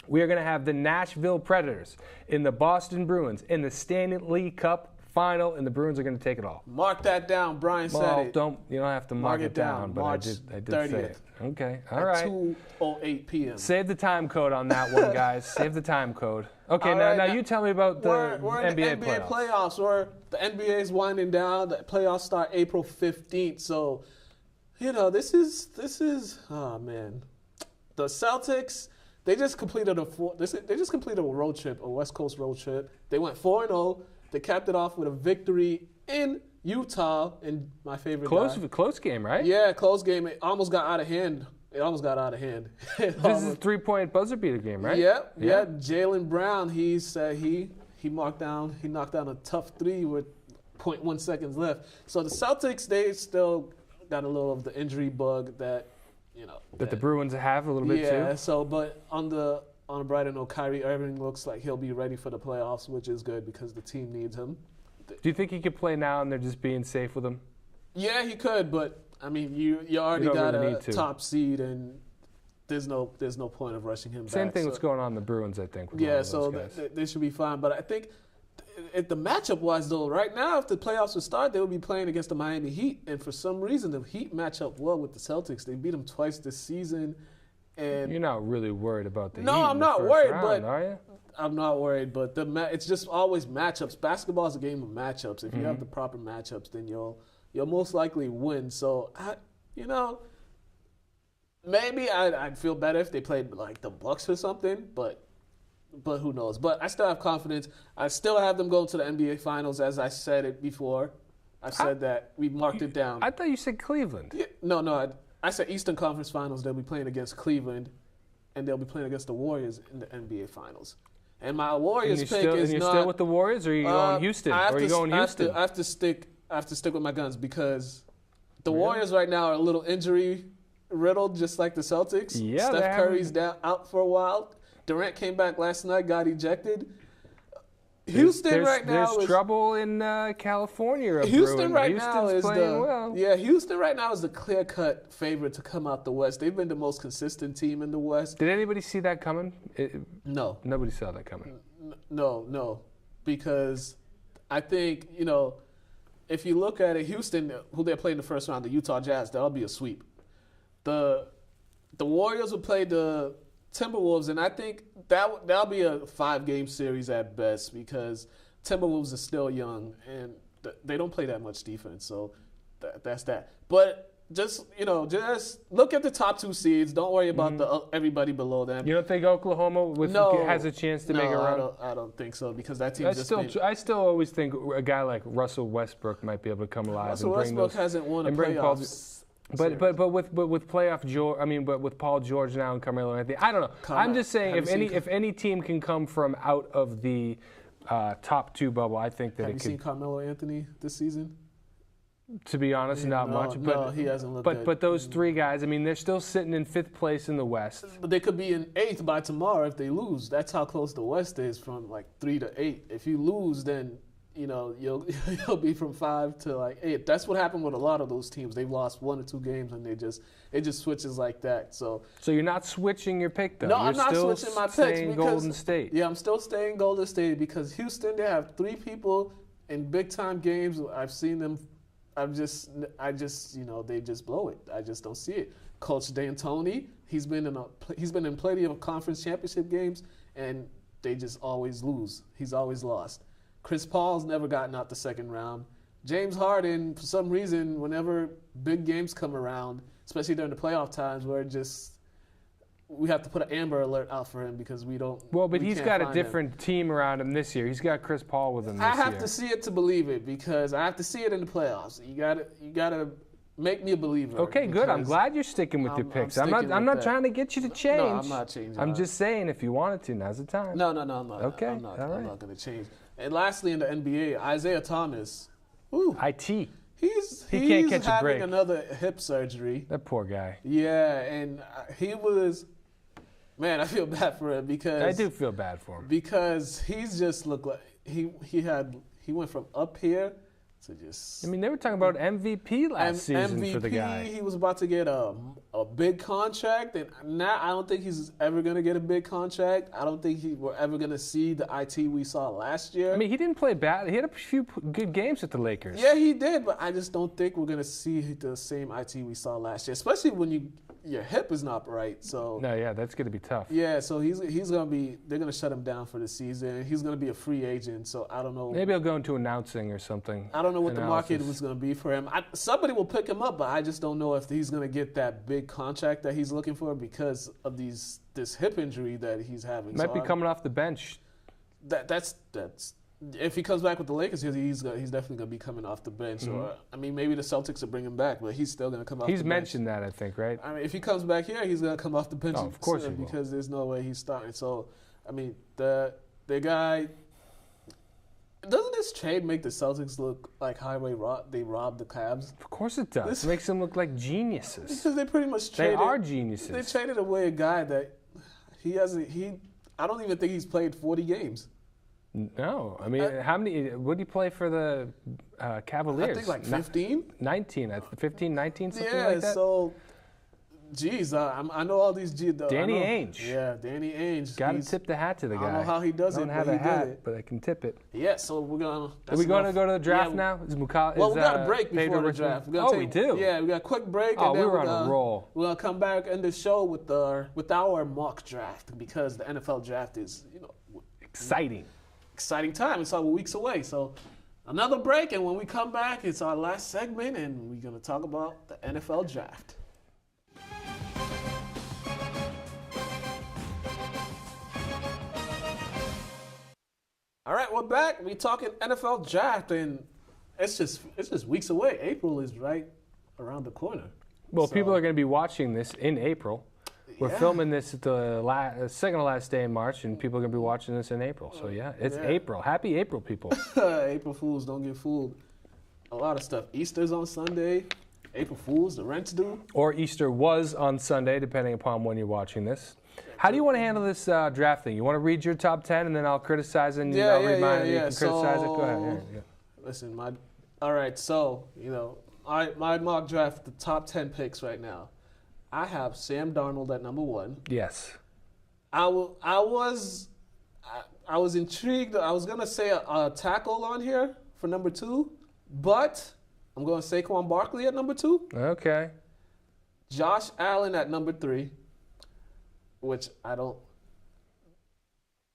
We are going to have the Nashville Predators in the Boston Bruins in the Stanley Cup final, and the Bruins are going to take it all. Mark that down. Brian said it. You don't have to mark it down, but I did 30th. Say it. Okay, all right. 2:08 p.m. Save the time code on that one, guys. Save the time code. Okay, now you tell me about the NBA playoffs. The NBA is winding down. The playoffs start April 15th. So, this is oh man, the Celtics. They just completed a road trip, a West Coast road trip. They went 4-0. They capped it off with a victory in Utah, in my favorite close game, right? Yeah, close game. It almost got out of hand. This is a 3-point buzzer beater game, right? Yeah. Jaylen Brown, he said he knocked down a tough three with 0.1 seconds left. So the Celtics, they still got a little of the injury bug that that the Bruins have a little bit too. Yeah. So, but on a brighter note, Kyrie Irving looks like he'll be ready for the playoffs, which is good because the team needs him. Do you think he could play now and they're just being safe with him? Yeah, he could, but I mean, you already got a top seed, and there's no point of rushing him back. Same thing what's going on in the Bruins, I think. They should be fine. But I think if the matchup wise though, right now, if the playoffs would start, they would be playing against the Miami Heat, and for some reason, the Heat match up well with the Celtics. They beat them twice this season. And you're not really worried about the Heat. No, I'm not worried, round, are you? I'm not worried, but it's just always matchups. Basketball is a game of matchups. If you have the proper matchups, then you'll most likely win. So, maybe I'd feel better if they played like the Bucks or something, but who knows? But I still have confidence. I still have them going to the NBA Finals, as I said it before. I said that. We marked it down. I thought you said Cleveland. Yeah, no. I said Eastern Conference Finals. They'll be playing against Cleveland, and they'll be playing against the Warriors in the NBA Finals. And my Warriors pick is you're not. Still with the Warriors, or are you going Houston? I have to stick with my guns because the Warriors right now are a little injury riddled, just like the Celtics. Yeah, Steph Curry's out for a while. Durant came back last night, got ejected. Houston right now there's trouble in California. Houston right now is playing well. Yeah, Houston right now is the clear-cut favorite to come out the West. They've been the most consistent team in the West. Did anybody see that coming? No. Nobody saw that coming. No, because I think if you look at it, Houston, who they played in the first round, the Utah Jazz, that'll be a sweep. The Warriors will play the Timberwolves, and I think that'll be a 5-game series at best because Timberwolves are still young and they don't play that much defense. So that's that. But just look at the top 2 seeds. Don't worry about everybody below them. You don't think Oklahoma has a chance to make a run? I don't think so because that team I still always think a guy like Russell Westbrook might be able to come alive. Russell Westbrook hasn't won a playoffs. But with playoff George, but with Paul George now and Carmelo Anthony, I don't know. I'm just saying if any team can come from out of the top 2 bubble, I think that it could. Have you seen Carmelo Anthony this season? To be honest, not much. But he hasn't looked good. But those 3 guys, I mean, they're still sitting in 5th place in the West. But they could be in 8th by tomorrow if they lose. That's how close the West is from like 3 to 8. If you lose, then you'll be from 5 to like 8. That's what happened with a lot of those teams. They've lost 1 or 2 games and it just switches like that. So you're not switching your pick though. No, I'm not switching my picks because Golden State. Yeah, I'm still staying Golden State because Houston, they have 3 people in big time games. I've seen them. I just they just blow it. I just don't see it. Coach D'Antoni, he's been in plenty of conference championship games and they just always lose. He's always lost. Chris Paul's never gotten out the second round. James Harden, for some reason, whenever big games come around, especially during the playoff times, we have to put an Amber Alert out for him because we don't. Well, but he's got a different team around him this year. He's got Chris Paul with him this year. I have to see it to believe it because I have to see it in the playoffs. You gotta make me a believer. Okay, good. I'm glad you're sticking with your picks. I'm not trying to get you to change. No, I'm not changing. I'm just saying if you wanted to, now's the time. No, I'm not. Okay, I'm not going to change. And lastly, in the NBA, Isaiah Thomas. Woo, he can't catch a break. Having another hip surgery. That poor guy. Yeah, and he was. Man, I feel bad for him because I do feel bad for him because he's just looked like he went from up here to just. I mean, they were talking about MVP last season MVP, for the guy. He was about to get a big contract, and now I don't think he's ever gonna get a big contract. I don't think we're ever gonna see the IT we saw last year. I mean, he didn't play bad. He had a few good games with the Lakers. Yeah, he did, but I just don't think we're gonna see the same IT we saw last year, especially when your hip is not right. So no, yeah, that's gonna be tough. Yeah, so he's gonna be. They're gonna shut him down for the season. He's gonna be a free agent. So I don't know. Maybe he'll go into announcing or something. I don't know what the market was gonna be for him. Somebody will pick him up, but I just don't know if he's gonna get that big contract that he's looking for because of this hip injury that he's having. Might be coming off the bench. That's. If he comes back with the Lakers, he's definitely going to be coming off the bench. Mm-hmm. Or I mean, maybe the Celtics will bring him back, but he's still going to come off the bench. He's mentioned that, I think, right? I mean, if he comes back here, he's going to come off the bench. Oh, of course he will. Because there's no way he's starting. So, I mean, the guy. Doesn't this trade make the Celtics look like they robbed the Cavs? Of course it does. It makes them look like geniuses. Because they pretty much traded. They are geniuses. They traded away a guy that I don't even think he's played 40 games. No, I mean, how many? Would he play for the Cavaliers? I think like 15, 19, 15, 19, something like that. Yeah, so, geez, I know all these. Danny Ainge. Yeah, Danny Ainge. Got to tip the hat to the guy. I don't know how he does it. I don't have a hat, but I can tip it. Yeah, so we're gonna. Are we going to go to the draft now? Is Mukala? Well, we got a break before the draft. We do. Yeah, we got a quick break. Oh, and then we were on a roll. We're gonna come back in the show with our mock draft because the NFL draft is exciting time. It's all weeks away. So another break, and when we come back, it's our last segment, and we're going to talk about the NFL draft. All right, we're back. We're talking NFL draft, and it's just weeks away. April is right around the corner. Well, people are going to be watching this in April. We're filming this at the second to last day in March, and people are going to be watching this in April. So, it's April. Happy April, people. April Fools, don't get fooled. A lot of stuff. Easter's on Sunday. April Fools, the rent's due. Or Easter was on Sunday, depending upon when you're watching this. How do you want to handle this draft thing? You want to read your top 10, and then I'll criticize it, and I'll read mine, and you can criticize it? Go ahead. Yeah. Listen, all right, so, my mock draft, the top 10 picks right now. I have Sam Darnold at number 1. Yes. I was intrigued. I was gonna say a tackle on here for number 2, But I'm going Saquon Barkley at number 2. Okay. Josh Allen at number 3, which I don't.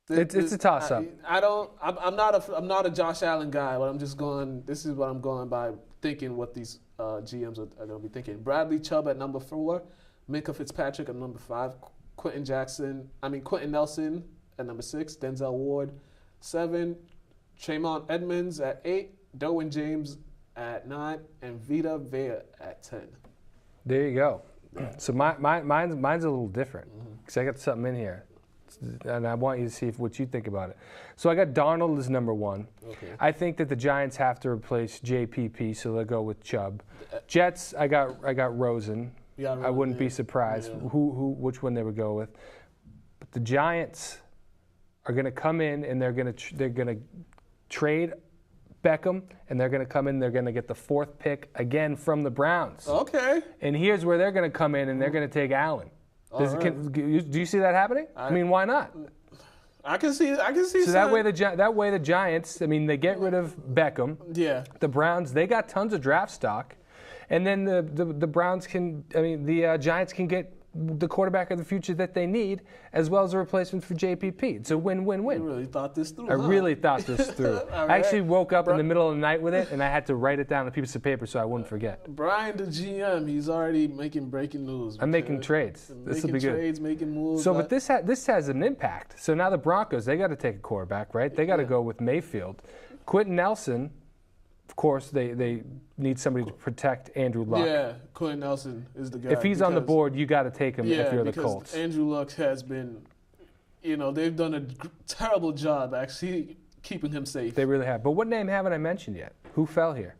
It's a toss-up. I'm not a Josh Allen guy, but I'm just going. This is what I'm going by, thinking what these GMs are going to be thinking. Bradley Chubb at number 4, Minkah Fitzpatrick at number 5, Quentin Nelson at number 6, Denzel Ward 7, Tremont Edmonds at 8, Derwin James at 9, and Vita Vea at 10. There you go. So mine's a little different because I got something in here, and I want you to see what you think about it. So I got Darnold as number 1. Okay. I think that the Giants have to replace JPP, so they'll go with Chubb. Jets, I got Rosen. Yeah, I wouldn't be surprised which one they would go with. But the Giants are going to come in and they're going to trade Beckham, and they're going to come in. They're going to get the 4th pick again from the Browns. Okay. And here's where they're going to come in, and they're going to take Allen. Do you see that happening? I mean, why not? I can see. So that way the Giants. I mean, they get rid of Beckham. Yeah. The Browns, they got tons of draft stock, and then the Browns can. I mean, the Giants can get the quarterback of the future that they need, as well as a replacement for JPP. It's a win-win-win. You really thought this through. I really thought this through. I actually woke up in the middle of the night with it, and I had to write it down on a piece of paper so I wouldn't forget. Brian, the GM, he's already making breaking news. I'm making trades. This will be good. Trades, making moves. So, but this has an impact. So now the Broncos, they got to take a quarterback, right? They got to go with Mayfield. Quentin Nelson, of course, they need somebody to protect Andrew Luck. Yeah, Quentin Nelson is the guy. If he's on the board, you got to take him if you're the Colts. Andrew Luck has been, they've done a terrible job actually keeping him safe. They really have. But what name haven't I mentioned yet? Who fell here?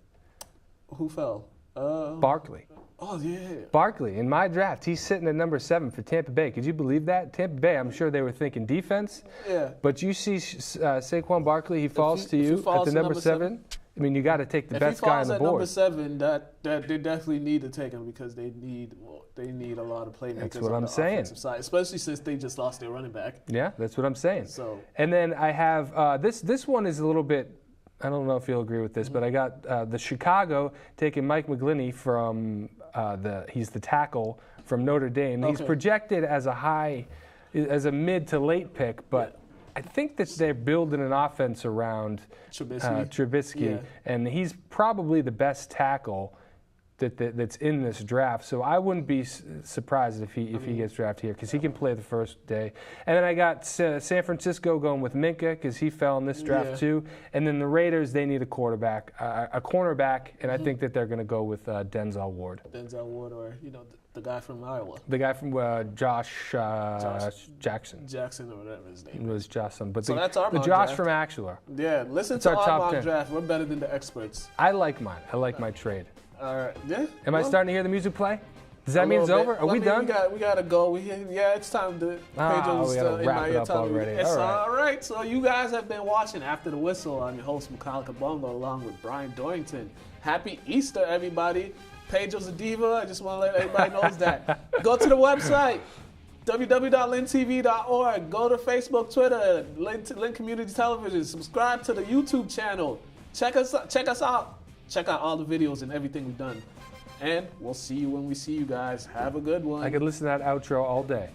Who fell? Barkley. Oh, yeah. Barkley, in my draft, he's sitting at number 7 for Tampa Bay. Could you believe that? Tampa Bay, I'm sure they were thinking defense. Yeah. But you see Saquon Barkley, he falls to you at the number 7. I mean, you got to take the best guy on the board. If he falls at number 7, that they definitely need to take him because they need a lot of playmakers. That's what on I'm the saying. Offensive side, especially since they just lost their running back. Yeah, that's what I'm saying. So. And then I have this one is a little bit. I don't know if you'll agree with this, but I got the Chicago taking Mike McGlinchey from he's the tackle from Notre Dame. Okay. He's projected as a mid to late pick, but I think that they're building an offense around Trubisky, and he's probably the best tackle that's in this draft. So I wouldn't be surprised if he gets drafted here because he can play the first day. And then I got San Francisco going with Minkah because he fell in this draft too. And then the Raiders, they need a quarterback, a cornerback, and I think that they're going to go with Denzel Ward. Denzel Ward, or the guy from Iowa. The guy from Josh Jackson. Jackson or whatever his name was. It was Jocelyn. But so that's our the mock Josh draft. from Axler. Yeah, listen it's to our our top mock 10. draft. We're better than the experts. I like mine. I like my trade. All right. Yeah. Am I starting to hear the music play? Does that mean it's over? Are we done? We gotta go. It's time to. We gotta wrap it up already. It's all right. So you guys have been watching After the Whistle. I'm your host Mukala Kabongo, along with Brian Dorrington. Happy Easter, everybody. Pedro's a diva. I just want to let everybody know that. Go to the website, www.lyntv.org. Go to Facebook, Twitter, Lynn Community Television. Subscribe to the YouTube channel. Check us out. Check out all the videos and everything we've done. And we'll see you when we see you guys. Have a good one. I could listen to that outro all day.